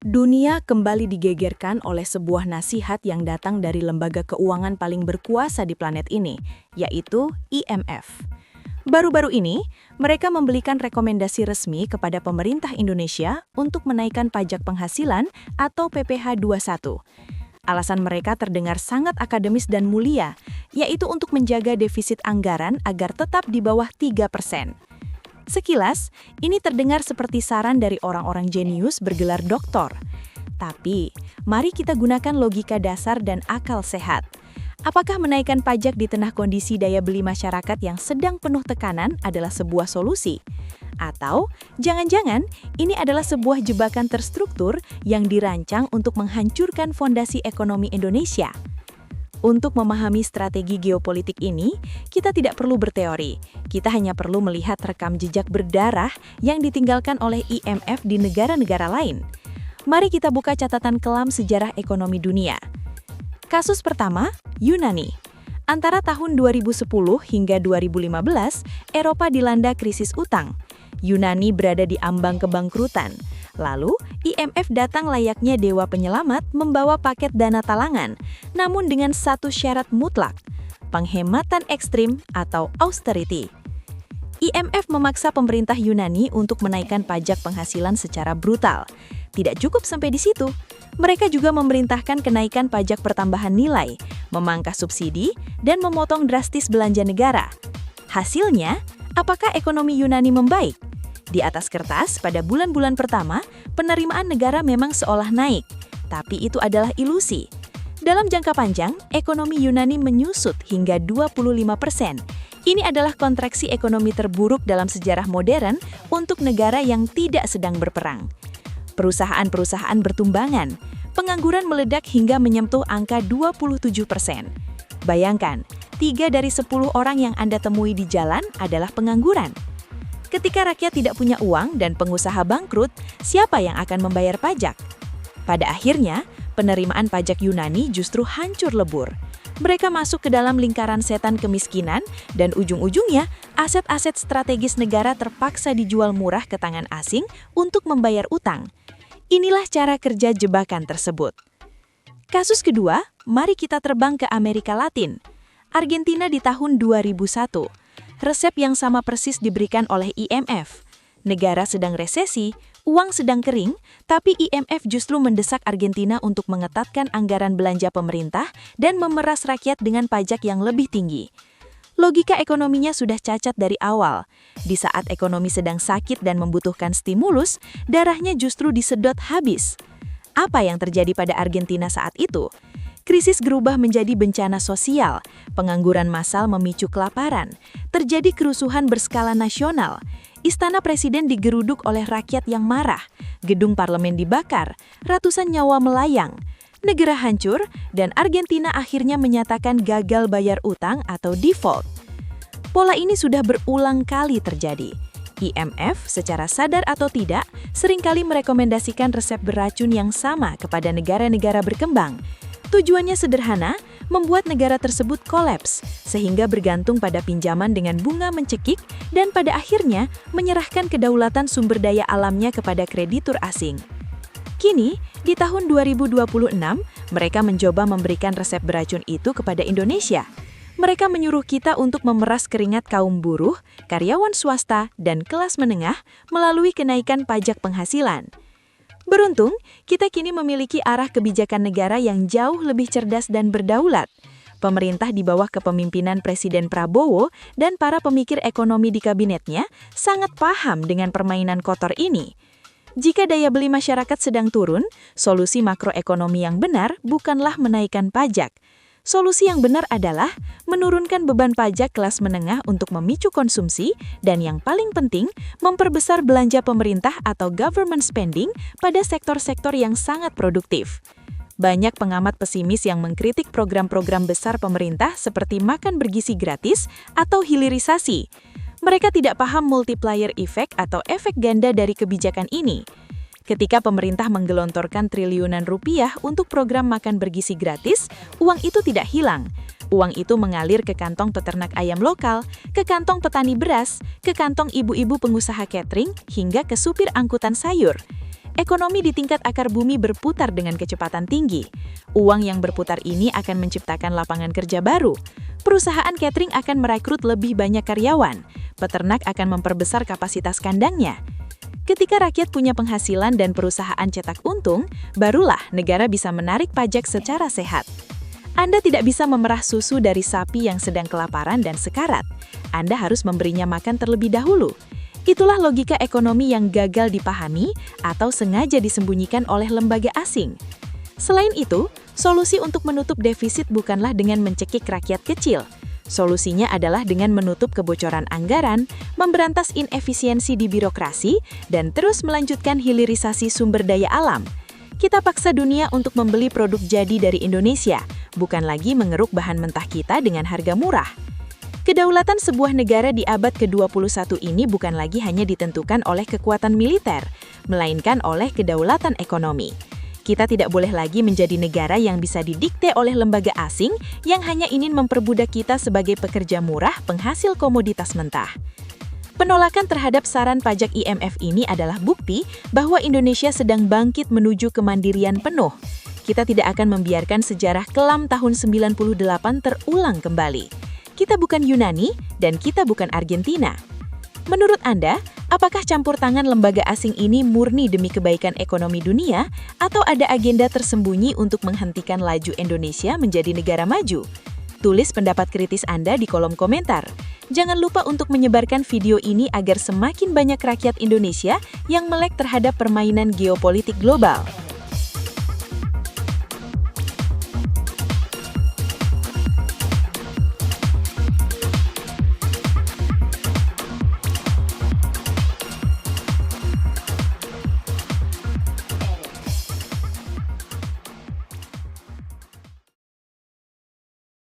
Dunia kembali digegerkan oleh sebuah nasihat yang datang dari lembaga keuangan paling berkuasa di planet ini, yaitu IMF. Baru-baru ini, mereka memberikan rekomendasi resmi kepada pemerintah Indonesia untuk menaikkan pajak penghasilan atau PPh 21. Alasan mereka terdengar sangat akademis dan mulia, yaitu untuk menjaga defisit anggaran agar tetap di bawah 3%. Sekilas, ini terdengar seperti saran dari orang-orang jenius bergelar doktor. Tapi, mari kita gunakan logika dasar dan akal sehat. Apakah menaikkan pajak di tengah kondisi daya beli masyarakat yang sedang penuh tekanan adalah sebuah solusi? Atau, jangan-jangan ini adalah sebuah jebakan terstruktur yang dirancang untuk menghancurkan fondasi ekonomi Indonesia? Untuk memahami strategi geopolitik ini, kita tidak perlu berteori. Kita hanya perlu melihat rekam jejak berdarah yang ditinggalkan oleh IMF di negara-negara lain. Mari kita buka catatan kelam sejarah ekonomi dunia. Kasus pertama, Yunani. Antara tahun 2010 hingga 2015, Eropa dilanda krisis utang. Yunani berada di ambang kebangkrutan. Lalu, IMF datang layaknya dewa penyelamat membawa paket dana talangan, namun dengan satu syarat mutlak, penghematan ekstrim atau austerity. IMF memaksa pemerintah Yunani untuk menaikkan pajak penghasilan secara brutal. Tidak cukup sampai di situ, mereka juga memerintahkan kenaikan pajak pertambahan nilai, memangkas subsidi, dan memotong drastis belanja negara. Hasilnya, apakah ekonomi Yunani membaik? Di atas kertas, pada bulan-bulan pertama, penerimaan negara memang seolah naik, tapi itu adalah ilusi. Dalam jangka panjang, ekonomi Yunani menyusut hingga 25%. Ini adalah kontraksi ekonomi terburuk dalam sejarah modern untuk negara yang tidak sedang berperang. Perusahaan-perusahaan bertumbangan, pengangguran meledak hingga menyentuh angka 27%. Bayangkan, 3 dari 10 orang yang Anda temui di jalan adalah pengangguran. Ketika rakyat tidak punya uang dan pengusaha bangkrut, siapa yang akan membayar pajak? Pada akhirnya, penerimaan pajak Yunani justru hancur lebur. Mereka masuk ke dalam lingkaran setan kemiskinan dan ujung-ujungnya aset-aset strategis negara terpaksa dijual murah ke tangan asing untuk membayar utang. Inilah cara kerja jebakan tersebut. Kasus kedua, mari kita terbang ke Amerika Latin. Argentina di tahun 2001. Resep yang sama persis diberikan oleh IMF. Negara sedang resesi, uang sedang kering, tapi IMF justru mendesak Argentina untuk mengetatkan anggaran belanja pemerintah dan memeras rakyat dengan pajak yang lebih tinggi. Logika ekonominya sudah cacat dari awal. Di saat ekonomi sedang sakit dan membutuhkan stimulus, darahnya justru disedot habis. Apa yang terjadi pada Argentina saat itu? Krisis berubah menjadi bencana sosial, pengangguran massal memicu kelaparan, terjadi kerusuhan berskala nasional, istana presiden digeruduk oleh rakyat yang marah, gedung parlemen dibakar, ratusan nyawa melayang, negara hancur, dan Argentina akhirnya menyatakan gagal bayar utang atau default. Pola ini sudah berulang kali terjadi. IMF, secara sadar atau tidak, seringkali merekomendasikan resep beracun yang sama kepada negara-negara berkembang. Tujuannya sederhana, membuat negara tersebut kolaps, sehingga bergantung pada pinjaman dengan bunga mencekik dan pada akhirnya menyerahkan kedaulatan sumber daya alamnya kepada kreditur asing. Kini, di tahun 2026, mereka mencoba memberikan resep beracun itu kepada Indonesia. Mereka menyuruh kita untuk memeras keringat kaum buruh, karyawan swasta, dan kelas menengah melalui kenaikan pajak penghasilan. Beruntung, kita kini memiliki arah kebijakan negara yang jauh lebih cerdas dan berdaulat. Pemerintah di bawah kepemimpinan Presiden Prabowo dan para pemikir ekonomi di kabinetnya sangat paham dengan permainan kotor ini. Jika daya beli masyarakat sedang turun, solusi makroekonomi yang benar bukanlah menaikkan pajak. Solusi yang benar adalah menurunkan beban pajak kelas menengah untuk memicu konsumsi dan yang paling penting, memperbesar belanja pemerintah atau government spending pada sektor-sektor yang sangat produktif. Banyak pengamat pesimis yang mengkritik program-program besar pemerintah seperti makan bergizi gratis atau hilirisasi. Mereka tidak paham multiplier effect atau efek ganda dari kebijakan ini. Ketika pemerintah menggelontorkan triliunan rupiah untuk program makan bergizi gratis, uang itu tidak hilang. Uang itu mengalir ke kantong peternak ayam lokal, ke kantong petani beras, ke kantong ibu-ibu pengusaha catering, hingga ke supir angkutan sayur. Ekonomi di tingkat akar bumi berputar dengan kecepatan tinggi. Uang yang berputar ini akan menciptakan lapangan kerja baru. Perusahaan catering akan merekrut lebih banyak karyawan. Peternak akan memperbesar kapasitas kandangnya. Ketika rakyat punya penghasilan dan perusahaan cetak untung, barulah negara bisa menarik pajak secara sehat. Anda tidak bisa memerah susu dari sapi yang sedang kelaparan dan sekarat. Anda harus memberinya makan terlebih dahulu. Itulah logika ekonomi yang gagal dipahami atau sengaja disembunyikan oleh lembaga asing. Selain itu, solusi untuk menutup defisit bukanlah dengan mencekik rakyat kecil. Solusinya adalah dengan menutup kebocoran anggaran, memberantas inefisiensi di birokrasi, dan terus melanjutkan hilirisasi sumber daya alam. Kita paksa dunia untuk membeli produk jadi dari Indonesia, bukan lagi mengeruk bahan mentah kita dengan harga murah. Kedaulatan sebuah negara di abad ke-21 ini bukan lagi hanya ditentukan oleh kekuatan militer, melainkan oleh kedaulatan ekonomi. Kita tidak boleh lagi menjadi negara yang bisa didikte oleh lembaga asing yang hanya ingin memperbudak kita sebagai pekerja murah penghasil komoditas mentah. Penolakan terhadap saran pajak IMF ini adalah bukti bahwa Indonesia sedang bangkit menuju kemandirian penuh. Kita tidak akan membiarkan sejarah kelam tahun 98 terulang kembali. Kita bukan Yunani dan kita bukan Argentina. Menurut Anda, apakah campur tangan lembaga asing ini murni demi kebaikan ekonomi dunia atau ada agenda tersembunyi untuk menghentikan laju Indonesia menjadi negara maju? Tulis pendapat kritis Anda di kolom komentar. Jangan lupa untuk menyebarkan video ini agar semakin banyak rakyat Indonesia yang melek terhadap permainan geopolitik global.